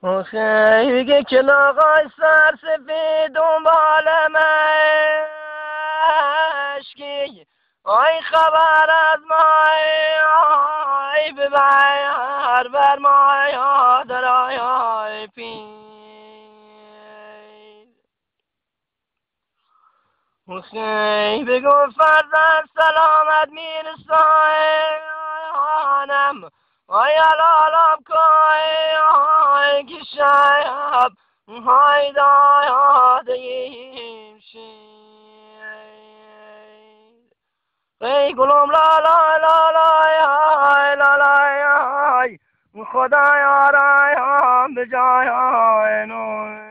آخه میگه کلاغای سر سفید دنبال مشکی آی خبر از مای آی ببر بر مای درای آی پیر آخه بگو فرزند سلامت میرسانم آی علالم کای آی که شب های دایادیم شیر ای گلوم لا لا لا لا لا لا خدایا رایم به جای نور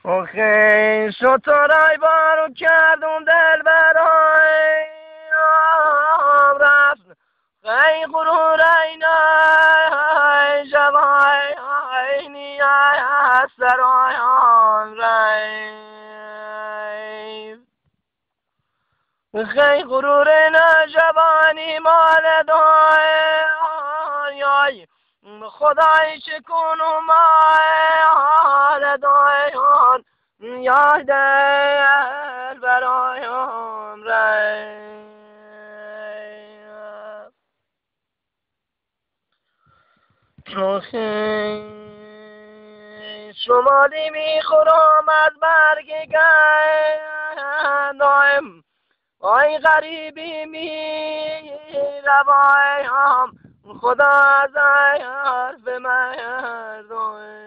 آخه شطرای بارو کردون دل برای رفت ای غرور اینای جوای اینی از سرایان رای خی غرور نجوانی مال دای خدای چکون و مال دایان یا دل برایم رای شمالی میخورم از برگ گندم آی غریبی می روایم خدا از حرف مردم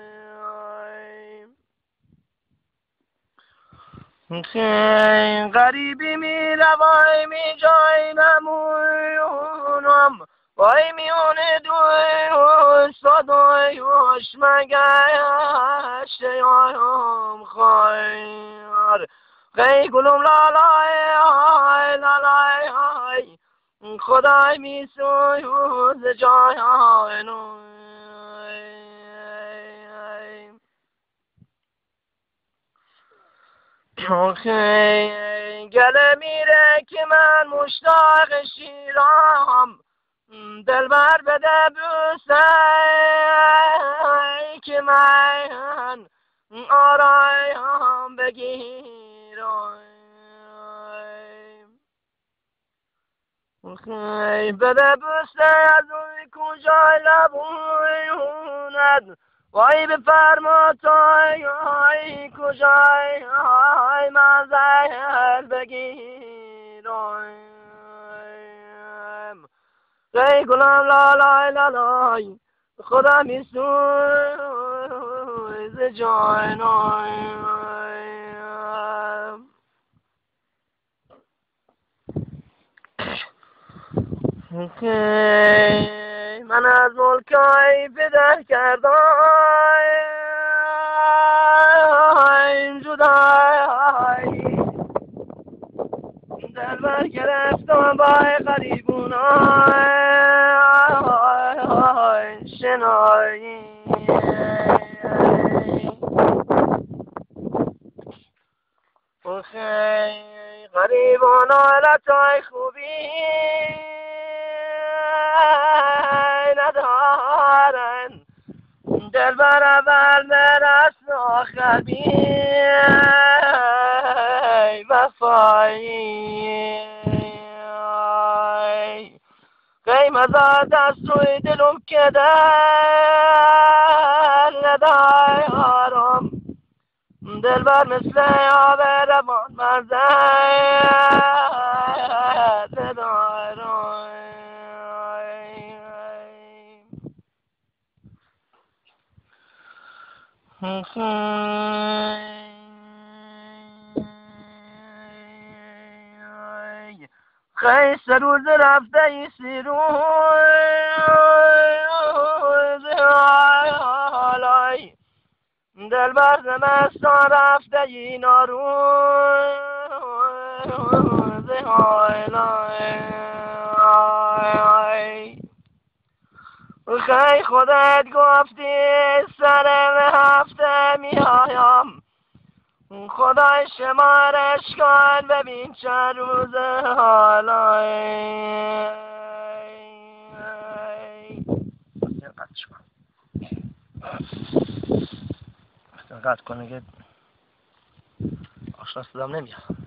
غریبی می روای می جای نمونم وای میونه دوی صدای هوش مگشت یایم خیر غی گلوم لالای های لالای های خدای می سوز جای های نوی گله میره که من مشتاق شیرام دلبر بده بوسه که من آرایم بگیرم بده بوسه از اون کجای لبوند وای بفرما تای کجای من زهر بگیرم ای گلم لالای لالای خدا می سوز جای نایم من از ملکای پدر کردم جدای در بر گرفتم با غریبونای شنایی غریبونای لطای خوبی ندارن دل بر اول درست آخر بی وفایی قیمت دستوی دلم که در ندای آرام دل بر مثل آب روان مزد ندارم خیلی سه روز رفته ای سی روز حالای دل بر زمستان رفته ای ناروز حالای خیلی خودت گفتی سر هفته می آیم خدای شمارش کن ببین چند روز حالای شما وقتی قطع کنه که آشنا صدام نمیاد.